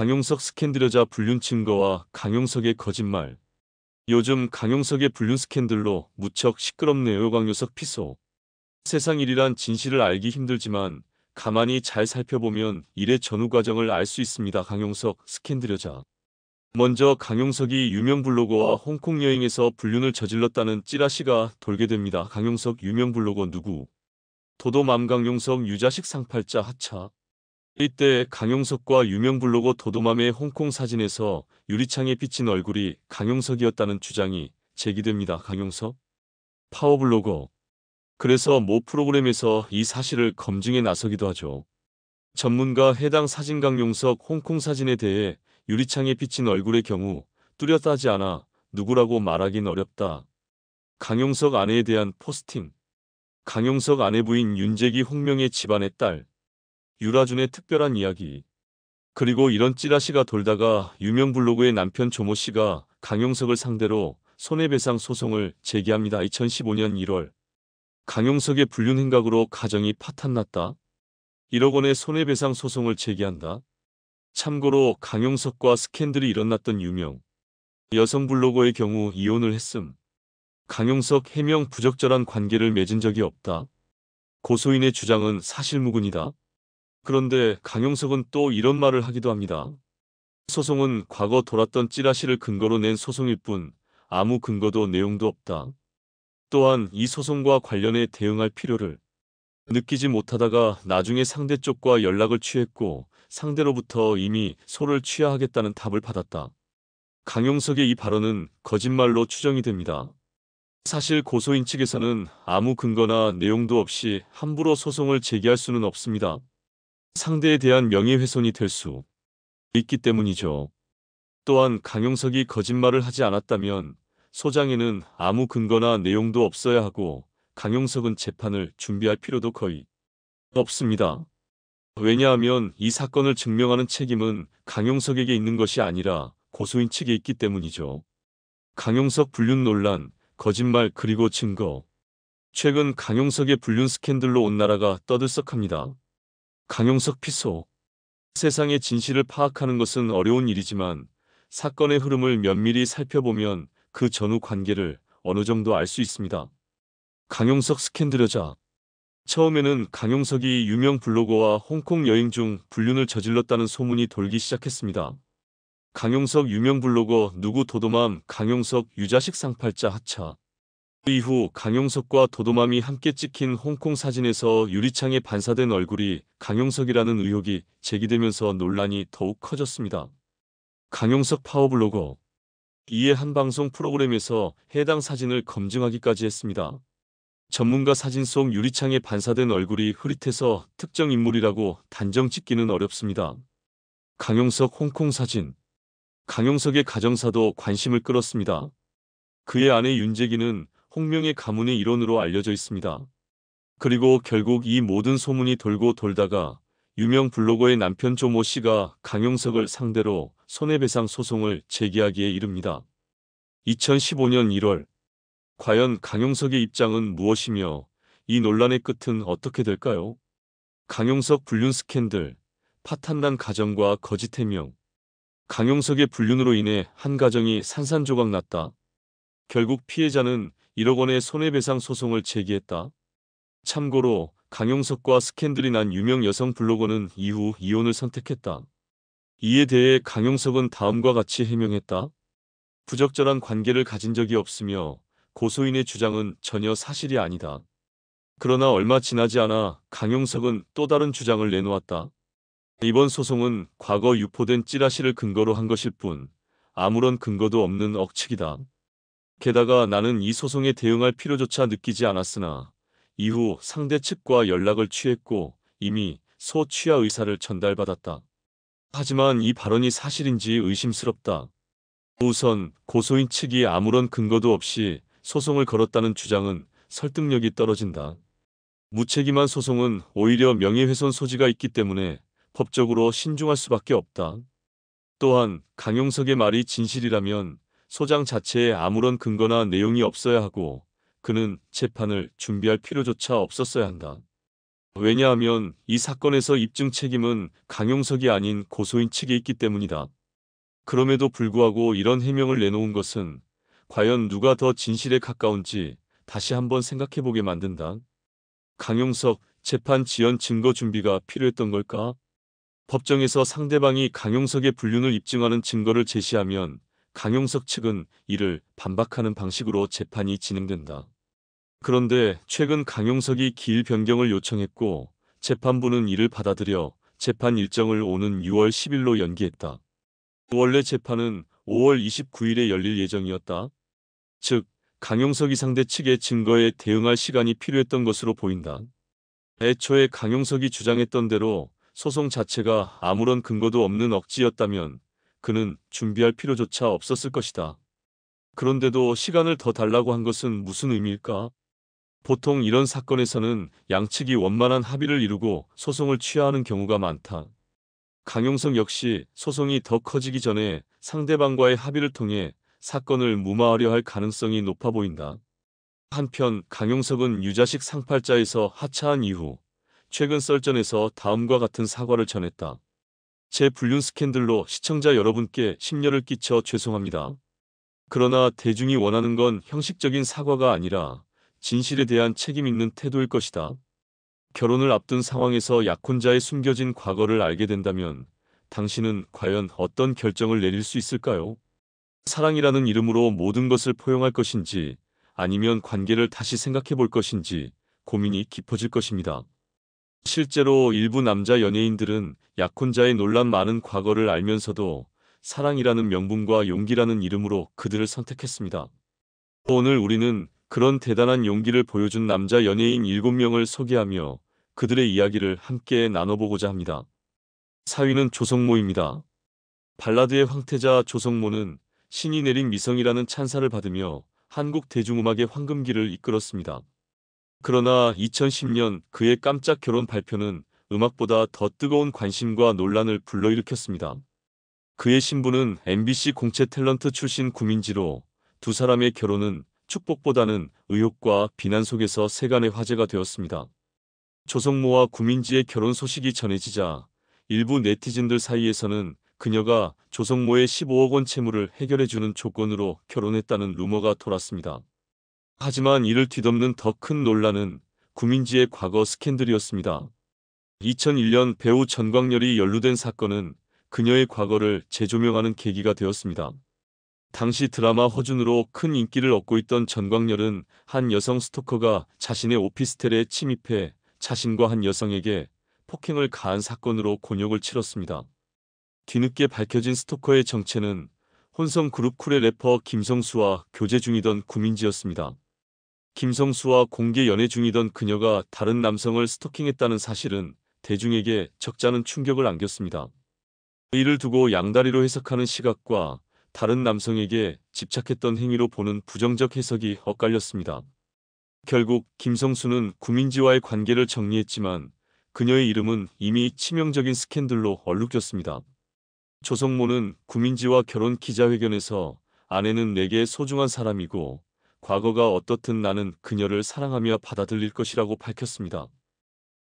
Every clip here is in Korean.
강용석 스캔들여자 불륜 증거와 강용석의 거짓말. 요즘 강용석의 불륜 스캔들로 무척 시끄럽네요. 강용석 피소. 세상 일이란 진실을 알기 힘들지만 가만히 잘 살펴보면 일의 전후 과정을 알 수 있습니다. 강용석 스캔들여자. 먼저 강용석이 유명 블로거와 홍콩 여행에서 불륜을 저질렀다는 찌라시가 돌게 됩니다. 강용석 유명 블로거 누구? 도도맘 강용석 유자식 상팔자 하차. 이때 강용석과 유명 블로거 도도맘의 홍콩 사진에서 유리창에 비친 얼굴이 강용석이었다는 주장이 제기됩니다. 강용석 파워블로거. 그래서 모 프로그램에서 이 사실을 검증해 나서기도 하죠. 전문가 해당 사진 강용석 홍콩 사진에 대해 유리창에 비친 얼굴의 경우 뚜렷하지 않아 누구라고 말하긴 어렵다. 강용석 아내에 대한 포스팅. 강용석 아내 부인 윤재기 홍명의 집안의 딸 유라준의 특별한 이야기. 그리고 이런 찌라시가 돌다가 유명 블로그의 남편 조모 씨가 강용석을 상대로 손해배상 소송을 제기합니다. 2015년 1월. 강용석의 불륜 행각으로 가정이 파탄났다. 1억 원의 손해배상 소송을 제기한다. 참고로 강용석과 스캔들이 일어났던 유명 여성 블로거의 경우 이혼을 했음. 강용석 해명 부적절한 관계를 맺은 적이 없다. 고소인의 주장은 사실무근이다. 그런데 강용석은 또 이런 말을 하기도 합니다. 소송은 과거 돌았던 찌라시를 근거로 낸 소송일 뿐 아무 근거도 내용도 없다. 또한 이 소송과 관련해 대응할 필요를 느끼지 못하다가 나중에 상대 쪽과 연락을 취했고 상대로부터 이미 소를 취하하겠다는 답을 받았다. 강용석의 이 발언은 거짓말로 추정이 됩니다. 사실 고소인 측에서는 아무 근거나 내용도 없이 함부로 소송을 제기할 수는 없습니다. 상대에 대한 명예훼손이 될 수 있기 때문이죠. 또한 강용석이 거짓말을 하지 않았다면 소장에는 아무 근거나 내용도 없어야 하고 강용석은 재판을 준비할 필요도 거의 없습니다. 왜냐하면 이 사건을 증명하는 책임은 강용석에게 있는 것이 아니라 고소인 측에 있기 때문이죠. 강용석 불륜 논란, 거짓말 그리고 증거. 최근 강용석의 불륜 스캔들로 온 나라가 떠들썩합니다. 강용석 피소. 세상의 진실을 파악하는 것은 어려운 일이지만 사건의 흐름을 면밀히 살펴보면 그 전후 관계를 어느 정도 알 수 있습니다. 강용석 스캔들여자. 처음에는 강용석이 유명 블로거와 홍콩 여행 중 불륜을 저질렀다는 소문이 돌기 시작했습니다. 강용석 유명 블로거 누구 도도맘 강용석 유자식 상팔자 하차. 그 이후 강용석과 도도맘이 함께 찍힌 홍콩 사진에서 유리창에 반사된 얼굴이 강용석이라는 의혹이 제기되면서 논란이 더욱 커졌습니다. 강용석 파워블로거. 이에 한 방송 프로그램에서 해당 사진을 검증하기까지 했습니다. 전문가 사진 속 유리창에 반사된 얼굴이 흐릿해서 특정 인물이라고 단정 짓기는 어렵습니다. 강용석 홍콩 사진. 강용석의 가정사도 관심을 끌었습니다. 그의 아내 윤재기는 홍명의 가문의 일원으로 알려져 있습니다. 그리고 결국 이 모든 소문이 돌고 돌다가 유명 블로거의 남편 조모 씨가 강용석을 상대로 손해배상 소송을 제기하기에 이릅니다. 2015년 1월. 과연 강용석의 입장은 무엇이며 이 논란의 끝은 어떻게 될까요? 강용석 불륜 스캔들, 파탄난 가정과 거짓 해명. 강용석의 불륜으로 인해 한 가정이 산산조각 났다. 결국 피해자는 1억 원의 손해배상 소송을 제기했다. 참고로 강용석과 스캔들이 난 유명 여성 블로거는 이후 이혼을 선택했다. 이에 대해 강용석은 다음과 같이 해명했다. 부적절한 관계를 가진 적이 없으며 고소인의 주장은 전혀 사실이 아니다. 그러나 얼마 지나지 않아 강용석은 또 다른 주장을 내놓았다. 이번 소송은 과거 유포된 찌라시를 근거로 한 것일 뿐 아무런 근거도 없는 억측이다. 게다가 나는 이 소송에 대응할 필요조차 느끼지 않았으나 이후 상대 측과 연락을 취했고 이미 소 취하 의사를 전달받았다. 하지만 이 발언이 사실인지 의심스럽다. 우선 고소인 측이 아무런 근거도 없이 소송을 걸었다는 주장은 설득력이 떨어진다. 무책임한 소송은 오히려 명예훼손 소지가 있기 때문에 법적으로 신중할 수밖에 없다. 또한 강용석의 말이 진실이라면 소장 자체에 아무런 근거나 내용이 없어야 하고 그는 재판을 준비할 필요조차 없었어야 한다. 왜냐하면 이 사건에서 입증 책임은 강용석이 아닌 고소인 측에 있기 때문이다. 그럼에도 불구하고 이런 해명을 내놓은 것은 과연 누가 더 진실에 가까운지 다시 한번 생각해보게 만든다. 강용석 재판 지연 증거 준비가 필요했던 걸까? 법정에서 상대방이 강용석의 불륜을 입증하는 증거를 제시하면 강용석 측은 이를 반박하는 방식으로 재판이 진행된다. 그런데 최근 강용석이 기일 변경을 요청했고 재판부는 이를 받아들여 재판 일정을 오는 6월 10일로 연기했다. 원래 재판은 5월 29일에 열릴 예정이었다. 즉, 강용석이 상대 측의 증거에 대응할 시간이 필요했던 것으로 보인다. 애초에 강용석이 주장했던 대로 소송 자체가 아무런 근거도 없는 억지였다면 그는 준비할 필요조차 없었을 것이다. 그런데도 시간을 더 달라고 한 것은 무슨 의미일까? 보통 이런 사건에서는 양측이 원만한 합의를 이루고 소송을 취하하는 경우가 많다. 강용석 역시 소송이 더 커지기 전에 상대방과의 합의를 통해 사건을 무마하려 할 가능성이 높아 보인다. 한편 강용석은 유자식 상팔자에서 하차한 이후 최근 썰전에서 다음과 같은 사과를 전했다. 제 불륜 스캔들로 시청자 여러분께 심려를 끼쳐 죄송합니다. 그러나 대중이 원하는 건 형식적인 사과가 아니라 진실에 대한 책임 있는 태도일 것이다. 결혼을 앞둔 상황에서 약혼자의 숨겨진 과거를 알게 된다면 당신은 과연 어떤 결정을 내릴 수 있을까요? 사랑이라는 이름으로 모든 것을 포용할 것인지 아니면 관계를 다시 생각해 볼 것인지 고민이 깊어질 것입니다. 실제로 일부 남자 연예인들은 약혼자의 논란 많은 과거를 알면서도 사랑이라는 명분과 용기라는 이름으로 그들을 선택했습니다. 오늘 우리는 그런 대단한 용기를 보여준 남자 연예인 7명을 소개하며 그들의 이야기를 함께 나눠보고자 합니다. 4위는 조성모입니다. 발라드의 황태자 조성모는 신이 내린 미성이라는 찬사를 받으며 한국 대중음악의 황금기를 이끌었습니다. 그러나 2010년 그의 깜짝 결혼 발표는 음악보다 더 뜨거운 관심과 논란을 불러일으켰습니다. 그의 신부는 MBC 공채 탤런트 출신 구민지로 두 사람의 결혼은 축복보다는 의혹과 비난 속에서 세간의 화제가 되었습니다. 조성모와 구민지의 결혼 소식이 전해지자 일부 네티즌들 사이에서는 그녀가 조성모의 15억 원 채무를 해결해주는 조건으로 결혼했다는 루머가 돌았습니다. 하지만 이를 뒤덮는 더 큰 논란은 구민지의 과거 스캔들이었습니다. 2001년 배우 전광열이 연루된 사건은 그녀의 과거를 재조명하는 계기가 되었습니다. 당시 드라마 허준으로 큰 인기를 얻고 있던 전광열은 한 여성 스토커가 자신의 오피스텔에 침입해 자신과 한 여성에게 폭행을 가한 사건으로 곤욕을 치렀습니다. 뒤늦게 밝혀진 스토커의 정체는 혼성 그룹 쿨의 래퍼 김성수와 교제 중이던 구민지였습니다. 김성수와 공개 연애 중이던 그녀가 다른 남성을 스토킹했다는 사실은 대중에게 적잖은 충격을 안겼습니다. 이를 두고 양다리로 해석하는 시각과 다른 남성에게 집착했던 행위로 보는 부정적 해석이 엇갈렸습니다. 결국 김성수는 구민지와의 관계를 정리했지만 그녀의 이름은 이미 치명적인 스캔들로 얼룩졌습니다. 조성모는 구민지와 결혼 기자회견에서 아내는 내게 소중한 사람이고 과거가 어떻든 나는 그녀를 사랑하며 받아들일 것이라고 밝혔습니다.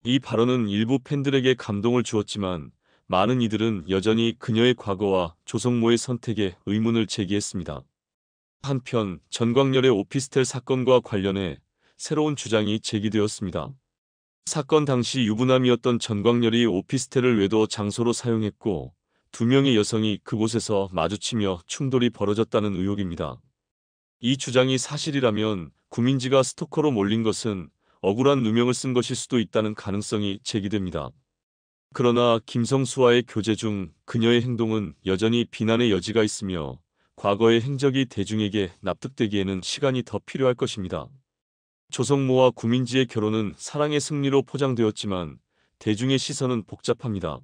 이 발언은 일부 팬들에게 감동을 주었지만 많은 이들은 여전히 그녀의 과거와 조성모의 선택에 의문을 제기했습니다. 한편 전광열의 오피스텔 사건과 관련해 새로운 주장이 제기되었습니다. 사건 당시 유부남이었던 전광열이 오피스텔을 외도 장소로 사용했고 2명의 여성이 그곳에서 마주치며 충돌이 벌어졌다는 의혹입니다. 이 주장이 사실이라면 구민지가 스토커로 몰린 것은 억울한 누명을 쓴 것일 수도 있다는 가능성이 제기됩니다. 그러나 김성수와의 교제 중 그녀의 행동은 여전히 비난의 여지가 있으며 과거의 행적이 대중에게 납득되기에는 시간이 더 필요할 것입니다. 조성모와 구민지의 결혼은 사랑의 승리로 포장되었지만 대중의 시선은 복잡합니다.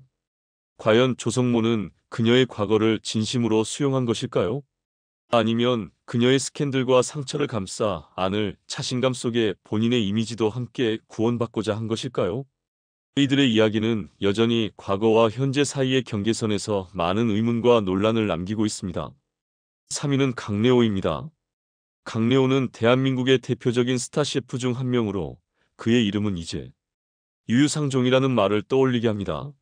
과연 조성모는 그녀의 과거를 진심으로 수용한 것일까요? 아니면 그녀의 스캔들과 상처를 감싸 안을 자신감 속에 본인의 이미지도 함께 구원받고자 한 것일까요? 이들의 이야기는 여전히 과거와 현재 사이의 경계선에서 많은 의문과 논란을 남기고 있습니다. 3위는 강래호입니다. 강래호는 대한민국의 대표적인 스타 셰프 중 한 명으로 그의 이름은 이제 유유상종이라는 말을 떠올리게 합니다.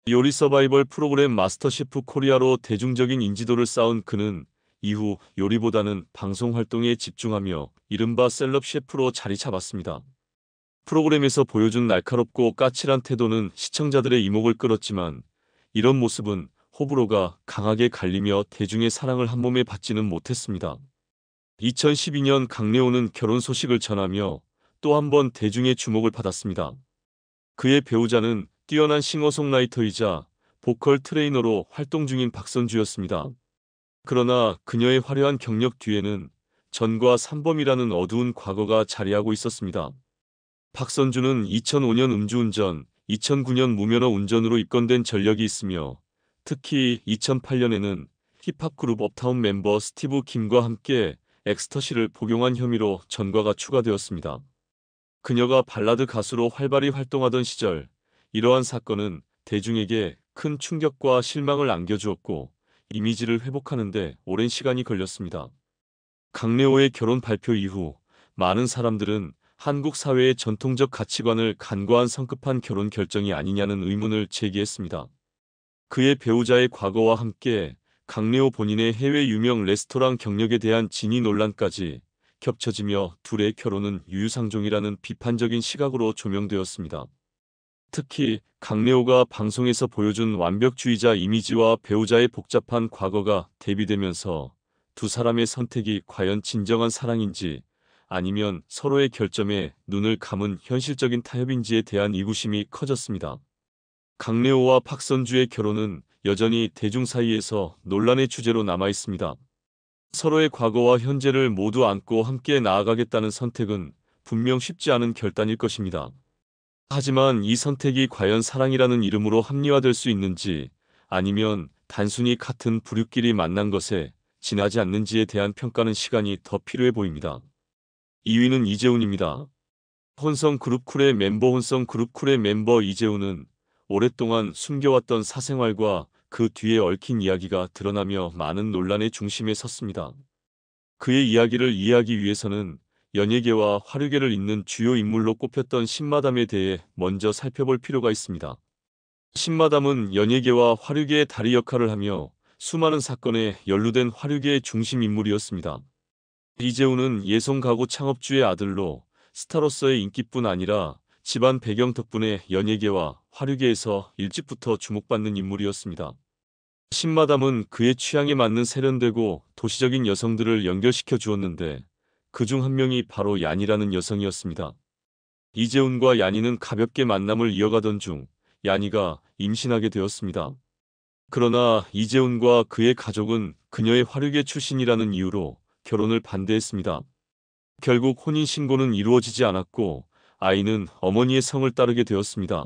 요리 서바이벌 프로그램 마스터셰프 코리아로 대중적인 인지도를 쌓은 그는 이후 요리보다는 방송 활동에 집중하며 이른바 셀럽 셰프로 자리 잡았습니다. 프로그램에서 보여준 날카롭고 까칠한 태도는 시청자들의 이목을 끌었지만 이런 모습은 호불호가 강하게 갈리며 대중의 사랑을 한몸에 받지는 못했습니다. 2012년 강래호는 결혼 소식을 전하며 또 한 번 대중의 주목을 받았습니다. 그의 배우자는 뛰어난 싱어송라이터이자 보컬 트레이너로 활동 중인 박선주였습니다. 그러나 그녀의 화려한 경력 뒤에는 전과 산범이라는 어두운 과거가 자리하고 있었습니다. 박선주는 2005년 음주운전, 2009년 무면허 운전으로 입건된 전력이 있으며 특히 2008년에는 힙합 그룹 업타운 멤버 스티브 김과 함께 엑스터시를 복용한 혐의로 전과가 추가되었습니다. 그녀가 발라드 가수로 활발히 활동하던 시절 이러한 사건은 대중에게 큰 충격과 실망을 안겨주었고 이미지를 회복하는 데 오랜 시간이 걸렸습니다. 강래호의 결혼 발표 이후 많은 사람들은 한국 사회의 전통적 가치관을 간과한 성급한 결혼 결정이 아니냐는 의문을 제기했습니다. 그의 배우자의 과거와 함께 강래호 본인의 해외 유명 레스토랑 경력에 대한 진위 논란까지 겹쳐지며 둘의 결혼은 유유상종이라는 비판적인 시각으로 조명되었습니다. 특히 강래호가 방송에서 보여준 완벽주의자 이미지와 배우자의 복잡한 과거가 대비되면서 두 사람의 선택이 과연 진정한 사랑인지 아니면 서로의 결점에 눈을 감은 현실적인 타협인지에 대한 의구심이 커졌습니다. 강래호와 박선주의 결혼은 여전히 대중 사이에서 논란의 주제로 남아 있습니다. 서로의 과거와 현재를 모두 안고 함께 나아가겠다는 선택은 분명 쉽지 않은 결단일 것입니다. 하지만 이 선택이 과연 사랑이라는 이름으로 합리화될 수 있는지 아니면 단순히 같은 부류끼리 만난 것에 지나지 않는지에 대한 평가는 시간이 더 필요해 보입니다. 2위는 이재훈입니다. 혼성그룹쿨의 멤버 이재훈은 오랫동안 숨겨왔던 사생활과 그 뒤에 얽힌 이야기가 드러나며 많은 논란의 중심에 섰습니다. 그의 이야기를 이해하기 위해서는 연예계와 화류계를 잇는 주요 인물로 꼽혔던 신마담에 대해 먼저 살펴볼 필요가 있습니다. 신마담은 연예계와 화류계의 다리 역할을 하며 수많은 사건에 연루된 화류계의 중심 인물이었습니다. 이재훈은 예송가구 창업주의 아들로 스타로서의 인기뿐 아니라 집안 배경 덕분에 연예계와 화류계에서 일찍부터 주목받는 인물이었습니다. 신마담은 그의 취향에 맞는 세련되고 도시적인 여성들을 연결시켜 주었는데 그중 한 명이 바로 얀이라는 여성이었습니다. 이재훈과 얀이는 가볍게 만남을 이어가던 중 얀이가 임신하게 되었습니다. 그러나 이재훈과 그의 가족은 그녀의 화류계 출신이라는 이유로 결혼을 반대했습니다. 결국 혼인신고는 이루어지지 않았고 아이는 어머니의 성을 따르게 되었습니다.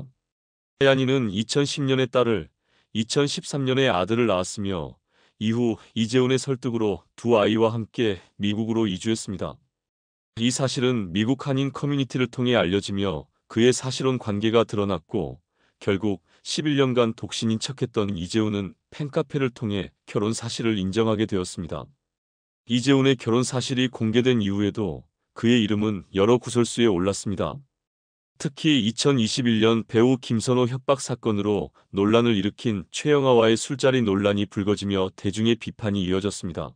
얀이는 2010년에 딸을, 2013년에 아들을 낳았으며 이후 이재훈의 설득으로 두 아이와 함께 미국으로 이주했습니다. 이 사실은 미국 한인 커뮤니티를 통해 알려지며 그의 사실혼 관계가 드러났고 결국 11년간 독신인 척했던 이재훈은 팬카페를 통해 결혼 사실을 인정하게 되었습니다. 이재훈의 결혼 사실이 공개된 이후에도 그의 이름은 여러 구설수에 올랐습니다. 특히 2021년 배우 김선호 협박 사건으로 논란을 일으킨 최영하와의 술자리 논란이 불거지며 대중의 비판이 이어졌습니다.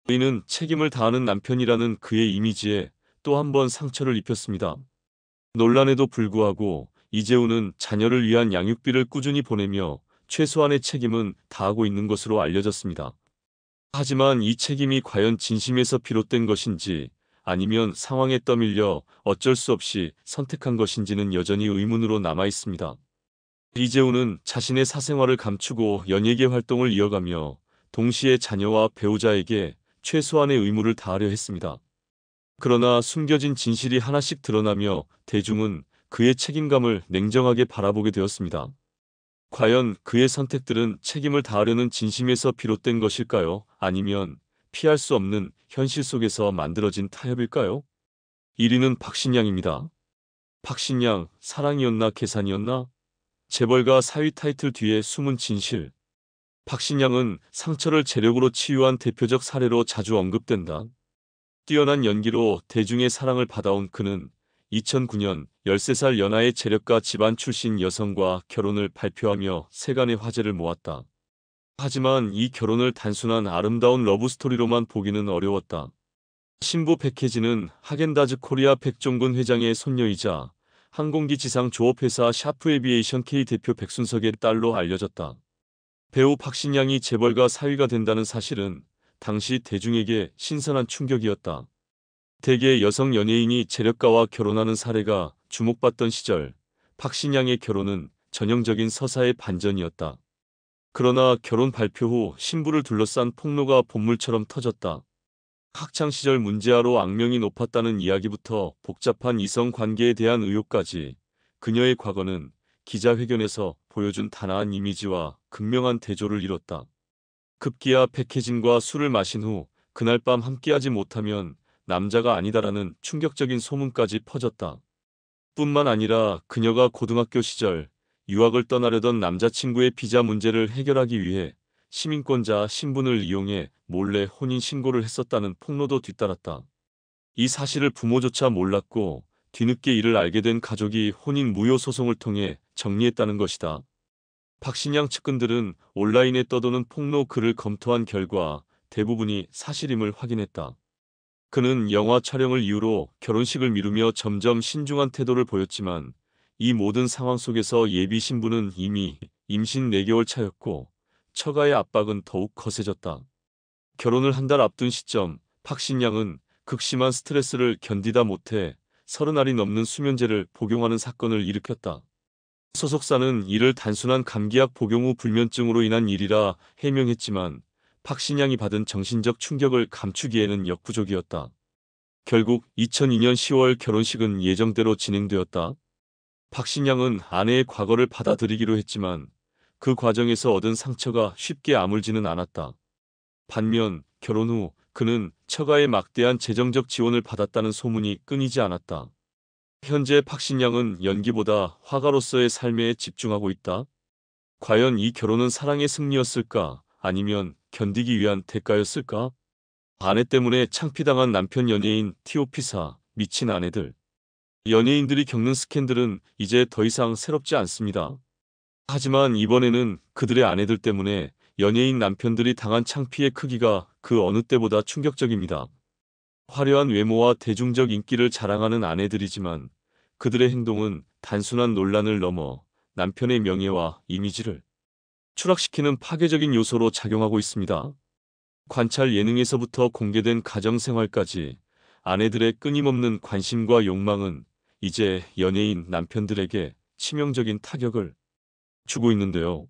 이는 책임을 다하는 남편이라는 그의 이미지에 또 한 번 상처를 입혔습니다. 논란에도 불구하고 이재훈은 자녀를 위한 양육비를 꾸준히 보내며 최소한의 책임은 다하고 있는 것으로 알려졌습니다. 하지만 이 책임이 과연 진심에서 비롯된 것인지 아니면 상황에 떠밀려 어쩔 수 없이 선택한 것인지는 여전히 의문으로 남아 있습니다. 이재훈은 자신의 사생활을 감추고 연예계 활동을 이어가며 동시에 자녀와 배우자에게 최소한의 의무를 다하려 했습니다. 그러나 숨겨진 진실이 하나씩 드러나며 대중은 그의 책임감을 냉정하게 바라보게 되었습니다. 과연 그의 선택들은 책임을 다하려는 진심에서 비롯된 것일까요? 아니면 피할 수 없는 현실 속에서 만들어진 타협일까요? 1위는 박신양입니다. 박신양, 사랑이었나 계산이었나? 재벌가 사위 타이틀 뒤에 숨은 진실. 박신양은 상처를 재력으로 치유한 대표적 사례로 자주 언급된다. 뛰어난 연기로 대중의 사랑을 받아온 그는 2009년 13살 연하의 재력가 집안 출신 여성과 결혼을 발표하며 세간의 화제를 모았다. 하지만 이 결혼을 단순한 아름다운 러브스토리로만 보기는 어려웠다. 신부 백혜진은 하겐다즈 코리아 백종근 회장의 손녀이자 항공기 지상 조업회사 샤프 에비에이션 K 대표 백순석의 딸로 알려졌다. 배우 박신양이 재벌가 사위가 된다는 사실은 당시 대중에게 신선한 충격이었다. 대개 여성 연예인이 재력가와 결혼하는 사례가 주목받던 시절, 박신양의 결혼은 전형적인 서사의 반전이었다. 그러나 결혼 발표 후 신부를 둘러싼 폭로가 본물처럼 터졌다. 학창시절 문제아로 악명이 높았다는 이야기부터 복잡한 이성 관계에 대한 의혹까지, 그녀의 과거는 기자회견에서 보여준 단아한 이미지와 극명한 대조를 이뤘다. 급기야 백혜진과 술을 마신 후 그날 밤 함께하지 못하면 남자가 아니다라는 충격적인 소문까지 퍼졌다. 뿐만 아니라 그녀가 고등학교 시절 유학을 떠나려던 남자친구의 비자 문제를 해결하기 위해 시민권자 신분을 이용해 몰래 혼인신고를 했었다는 폭로도 뒤따랐다. 이 사실을 부모조차 몰랐고 뒤늦게 이를 알게 된 가족이 혼인 무효 소송을 통해 정리했다는 것이다. 박신양 측근들은 온라인에 떠도는 폭로 글을 검토한 결과 대부분이 사실임을 확인했다. 그는 영화 촬영을 이유로 결혼식을 미루며 점점 신중한 태도를 보였지만 이 모든 상황 속에서 예비 신부는 이미 임신 4개월 차였고 처가의 압박은 더욱 거세졌다. 결혼을 한 달 앞둔 시점, 박신양은 극심한 스트레스를 견디다 못해 30알이 넘는 수면제를 복용하는 사건을 일으켰다. 소속사는 이를 단순한 감기약 복용 후 불면증으로 인한 일이라 해명했지만 박신양이 받은 정신적 충격을 감추기에는 역부족이었다. 결국 2002년 10월 결혼식은 예정대로 진행되었다. 박신양은 아내의 과거를 받아들이기로 했지만 그 과정에서 얻은 상처가 쉽게 아물지는 않았다. 반면 결혼 후 그는 처가의 막대한 재정적 지원을 받았다는 소문이 끊이지 않았다. 현재 박신양은 연기보다 화가로서의 삶에 집중하고 있다. 과연 이 결혼은 사랑의 승리였을까? 아니면 견디기 위한 대가였을까? 아내 때문에 창피당한 남편 연예인 TOP사, 미친 아내들. 연예인들이 겪는 스캔들은 이제 더 이상 새롭지 않습니다. 하지만 이번에는 그들의 아내들 때문에 연예인 남편들이 당한 창피의 크기가 그 어느 때보다 충격적입니다. 화려한 외모와 대중적 인기를 자랑하는 아내들이지만 그들의 행동은 단순한 논란을 넘어 남편의 명예와 이미지를 추락시키는 파괴적인 요소로 작용하고 있습니다. 관찰 예능에서부터 공개된 가정생활까지 아내들의 끊임없는 관심과 욕망은 이제 연예인 남편들에게 치명적인 타격을 주고 있는데요.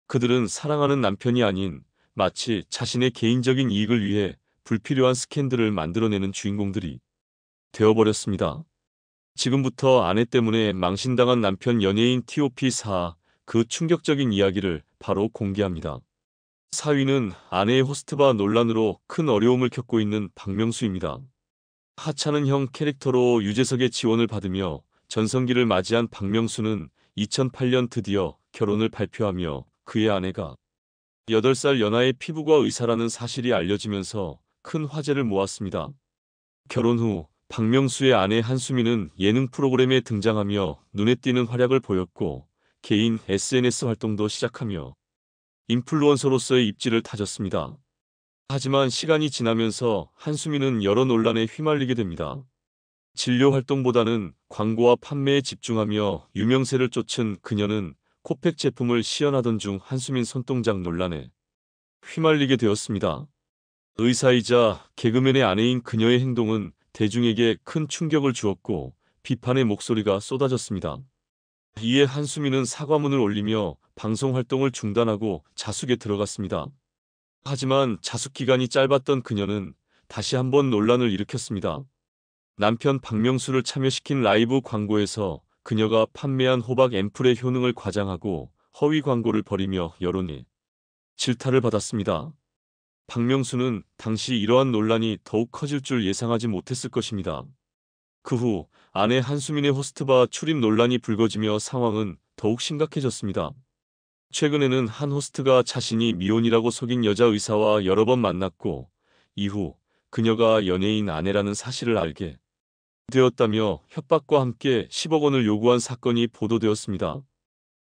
그들은 사랑하는 남편이 아닌 마치 자신의 개인적인 이익을 위해 불필요한 스캔들을 만들어내는 주인공들이 되어버렸습니다. 지금부터 아내 때문에 망신당한 남편 연예인 TOP4, 그 충격적인 이야기를 바로 공개합니다. 사위는 아내의 호스트바 논란으로 큰 어려움을 겪고 있는 박명수입니다. 하찮은 형 캐릭터로 유재석의 지원을 받으며 전성기를 맞이한 박명수는 2008년 드디어 결혼을 발표하며 그의 아내가 8살 연하의 피부과 의사라는 사실이 알려지면서 큰 화제를 모았습니다. 결혼 후 박명수의 아내 한수미는 예능 프로그램에 등장하며 눈에 띄는 활약을 보였고 개인 SNS 활동도 시작하며 인플루언서로서의 입지를 다졌습니다. 하지만 시간이 지나면서 한수미는 여러 논란에 휘말리게 됩니다. 진료 활동보다는 광고와 판매에 집중하며 유명세를 쫓은 그녀는 코팩 제품을 시연하던 중 한수민 손동작 논란에 휘말리게 되었습니다. 의사이자 개그맨의 아내인 그녀의 행동은 대중에게 큰 충격을 주었고 비판의 목소리가 쏟아졌습니다. 이에 한수민은 사과문을 올리며 방송 활동을 중단하고 자숙에 들어갔습니다. 하지만 자숙 기간이 짧았던 그녀는 다시 한번 논란을 일으켰습니다. 남편 박명수를 참여시킨 라이브 광고에서 그녀가 판매한 호박 앰플의 효능을 과장하고 허위 광고를 벌이며 여론이 질타를 받았습니다. 박명수는 당시 이러한 논란이 더욱 커질 줄 예상하지 못했을 것입니다. 그 후 아내 한수민의 호스트바 출입 논란이 불거지며 상황은 더욱 심각해졌습니다. 최근에는 한 호스트가 자신이 미혼이라고 속인 여자 의사와 여러 번 만났고 이후 그녀가 연예인 아내라는 사실을 알게 되었다며 협박과 함께 10억 원을 요구한 사건이 보도되었습니다.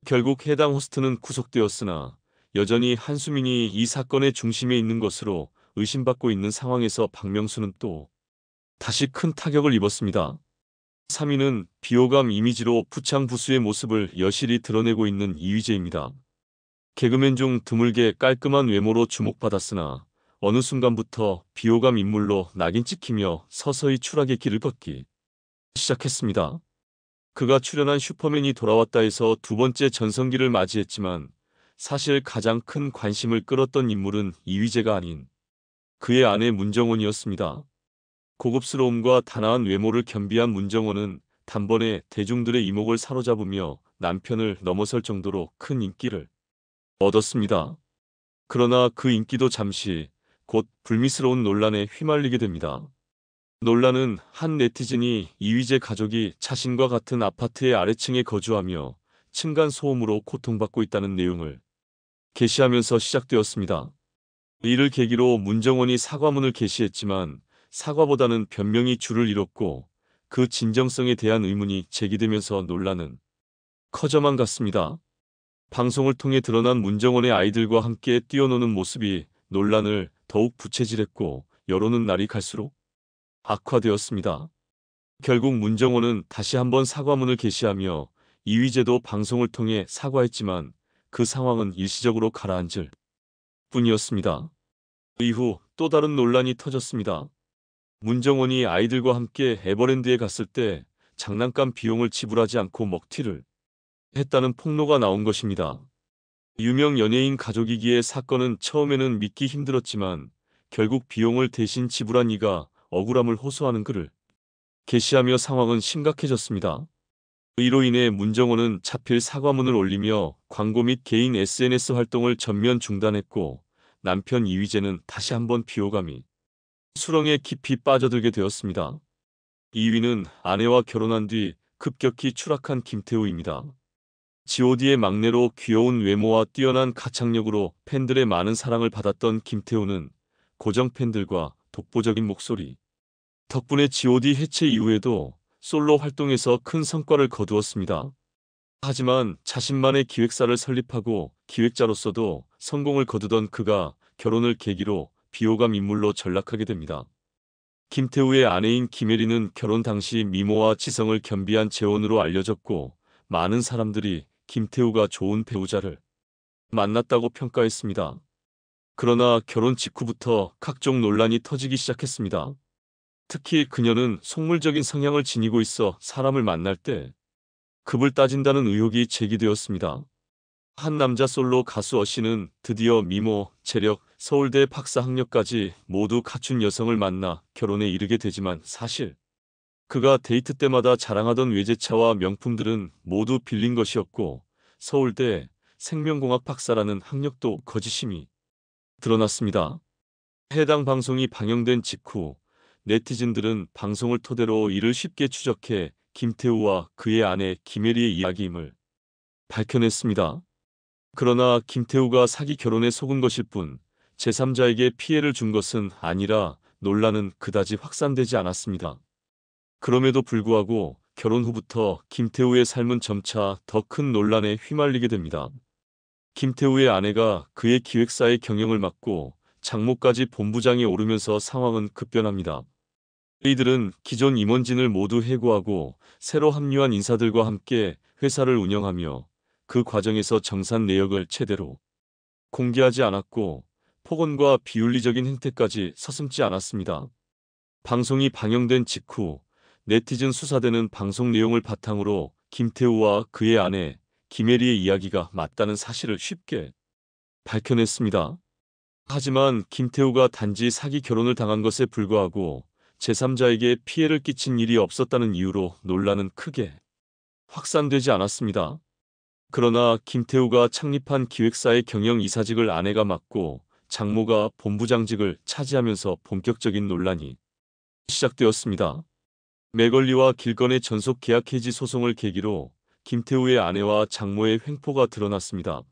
결국 해당 호스트는 구속되었으나 여전히 한수민이 이 사건의 중심에 있는 것으로 의심받고 있는 상황에서 박명수는 또 다시 큰 타격을 입었습니다. 3위는 비호감 이미지로 부창부수의 모습을 여실히 드러내고 있는 이휘재입니다. 개그맨 중 드물게 깔끔한 외모로 주목받았으나 어느 순간부터 비호감 인물로 낙인 찍히며 서서히 추락의 길을 걷기 시작했습니다. 그가 출연한 슈퍼맨이 돌아왔다에서 두 번째 전성기를 맞이했지만 사실 가장 큰 관심을 끌었던 인물은 이휘재가 아닌 그의 아내 문정원이었습니다. 고급스러움과 단아한 외모를 겸비한 문정원은 단번에 대중들의 이목을 사로잡으며 남편을 넘어설 정도로 큰 인기를 얻었습니다. 그러나 그 인기도 잠시 곧 불미스러운 논란에 휘말리게 됩니다. 논란은 한 네티즌이 이휘재 가족이 자신과 같은 아파트의 아래층에 거주하며 층간소음으로 고통받고 있다는 내용을 게시하면서 시작되었습니다. 이를 계기로 문정원이 사과문을 게시했지만 사과보다는 변명이 줄을 이뤘고 그 진정성에 대한 의문이 제기되면서 논란은 커져만 갔습니다. 방송을 통해 드러난 문정원의 아이들과 함께 뛰어노는 모습이 논란을 더욱 부채질했고 여론은 날이 갈수록 악화되었습니다. 결국 문정원은 다시 한번 사과문을 게시하며 이휘재도 방송을 통해 사과했지만 그 상황은 일시적으로 가라앉을 뿐이었습니다. 이후 또 다른 논란이 터졌습니다. 문정원이 아이들과 함께 에버랜드에 갔을 때 장난감 비용을 지불하지 않고 먹튀를 했다는 폭로가 나온 것입니다. 유명 연예인 가족이기에 사건은 처음에는 믿기 힘들었지만 결국 비용을 대신 지불한 이가 억울함을 호소하는 글을 게시하며 상황은 심각해졌습니다. 이로 인해 문정원은 차필 사과문을 올리며 광고 및 개인 SNS 활동을 전면 중단했고 남편 이휘재는 다시 한번 비호감이 수렁에 깊이 빠져들게 되었습니다. 2위는 아내와 결혼한 뒤 급격히 추락한 김태우입니다. god의 막내로 귀여운 외모와 뛰어난 가창력으로 팬들의 많은 사랑을 받았던 김태우는 고정 팬들과 독보적인 목소리 덕분에 god 해체 이후에도 솔로 활동에서 큰 성과를 거두었습니다. 하지만 자신만의 기획사를 설립하고 기획자로서도 성공을 거두던 그가 결혼을 계기로 비호감 인물로 전락하게 됩니다. 김태우의 아내인 김혜리는 결혼 당시 미모와 지성을 겸비한 재혼으로 알려졌고 많은 사람들이 김태우가 좋은 배우자를 만났다고 평가했습니다. 그러나 결혼 직후부터 각종 논란이 터지기 시작했습니다. 특히 그녀는 속물적인 성향을 지니고 있어 사람을 만날 때 급을 따진다는 의혹이 제기되었습니다. 한 남자 솔로 가수 어씨는 드디어 미모, 재력, 서울대 박사 학력까지 모두 갖춘 여성을 만나 결혼에 이르게 되지만 사실 그가 데이트 때마다 자랑하던 외제차와 명품들은 모두 빌린 것이었고 서울대 생명공학 박사라는 학력도 거짓임이 드러났습니다. 해당 방송이 방영된 직후 네티즌들은 방송을 토대로 이를 쉽게 추적해 김태우와 그의 아내 김혜리의 이야기임을 밝혀냈습니다. 그러나 김태우가 사기 결혼에 속은 것일 뿐 제3자에게 피해를 준 것은 아니라 논란은 그다지 확산되지 않았습니다. 그럼에도 불구하고 결혼 후부터 김태우의 삶은 점차 더 큰 논란에 휘말리게 됩니다. 김태우의 아내가 그의 기획사의 경영을 맡고 장모까지 본부장에 오르면서 상황은 급변합니다. 이들은 기존 임원진을 모두 해고하고 새로 합류한 인사들과 함께 회사를 운영하며 그 과정에서 정산 내역을 제대로 공개하지 않았고 폭언과 비윤리적인 행태까지 서슴지 않았습니다. 방송이 방영된 직후 네티즌 수사대는 방송 내용을 바탕으로 김태우와 그의 아내 김혜리의 이야기가 맞다는 사실을 쉽게 밝혀냈습니다. 하지만 김태우가 단지 사기 결혼을 당한 것에 불과하고 제3자에게 피해를 끼친 일이 없었다는 이유로 논란은 크게 확산되지 않았습니다. 그러나 김태우가 창립한 기획사의 경영 이사직을 아내가 맡고 장모가 본부장직을 차지하면서 본격적인 논란이 시작되었습니다. 맥걸리와 길건의 전속 계약 해지 소송을 계기로 김태우의 아내와 장모의 횡포가 드러났습니다.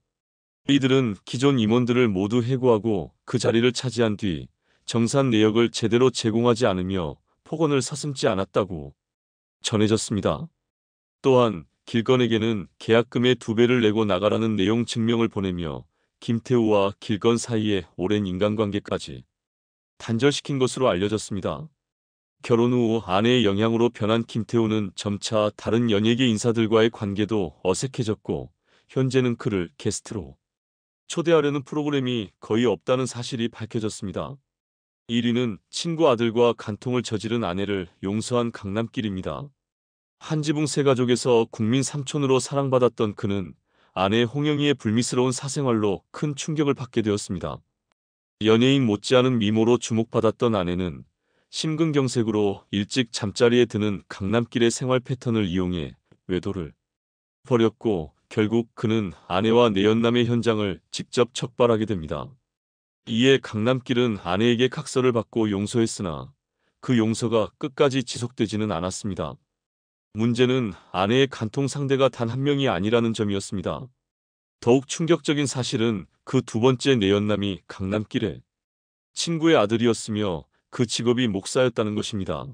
이들은 기존 임원들을 모두 해고하고 그 자리를 차지한 뒤 정산 내역을 제대로 제공하지 않으며 폭언을 서슴지 않았다고 전해졌습니다. 또한 길건에게는 계약금의 2배를 내고 나가라는 내용 증명을 보내며 김태우와 길건 사이의 오랜 인간관계까지 단절시킨 것으로 알려졌습니다. 결혼 후 아내의 영향으로 변한 김태우는 점차 다른 연예계 인사들과의 관계도 어색해졌고 현재는 그를 게스트로 초대하려는 프로그램이 거의 없다는 사실이 밝혀졌습니다. 1위는 친구 아들과 간통을 저지른 아내를 용서한 강남길입니다. 한지붕 세가족에서 국민 삼촌으로 사랑받았던 그는 아내 홍영희의 불미스러운 사생활로 큰 충격을 받게 되었습니다. 연예인 못지않은 미모로 주목받았던 아내는 심근경색으로 일찍 잠자리에 드는 강남길의 생활 패턴을 이용해 외도를 벌였고 결국 그는 아내와 내연남의 현장을 직접 적발하게 됩니다. 이에 강남길은 아내에게 각서를 받고 용서했으나 그 용서가 끝까지 지속되지는 않았습니다. 문제는 아내의 간통 상대가 단 한 명이 아니라는 점이었습니다. 더욱 충격적인 사실은 그 두 번째 내연남이 강남길의 친구의 아들이었으며 그 직업이 목사였다는 것입니다.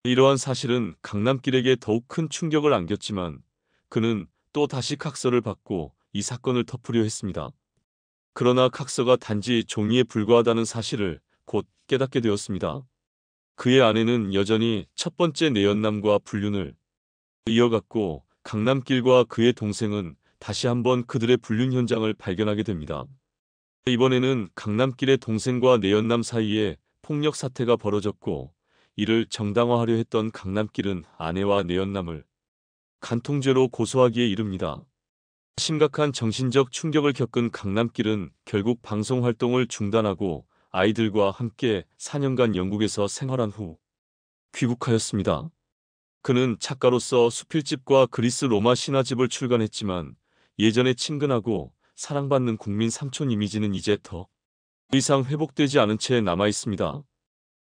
이러한 사실은 강남길에게 더욱 큰 충격을 안겼지만 그는 또 다시 각서를 받고 이 사건을 덮으려 했습니다. 그러나 각서가 단지 종이에 불과하다는 사실을 곧 깨닫게 되었습니다. 그의 아내는 여전히 첫 번째 내연남과 불륜을 이어갔고 강남길과 그의 동생은 다시 한번 그들의 불륜 현장을 발견하게 됩니다. 이번에는 강남길의 동생과 내연남 사이에 폭력 사태가 벌어졌고 이를 정당화하려 했던 강남길은 아내와 내연남을 간통죄로 고소하기에 이릅니다. 심각한 정신적 충격을 겪은 강남길은 결국 방송 활동을 중단하고 아이들과 함께 4년간 영국에서 생활한 후 귀국하였습니다. 그는 작가로서 수필집과 그리스 로마 신화집을 출간했지만 예전의 친근하고 사랑받는 국민 삼촌 이미지는 이제 더 이상 회복되지 않은 채 남아 있습니다.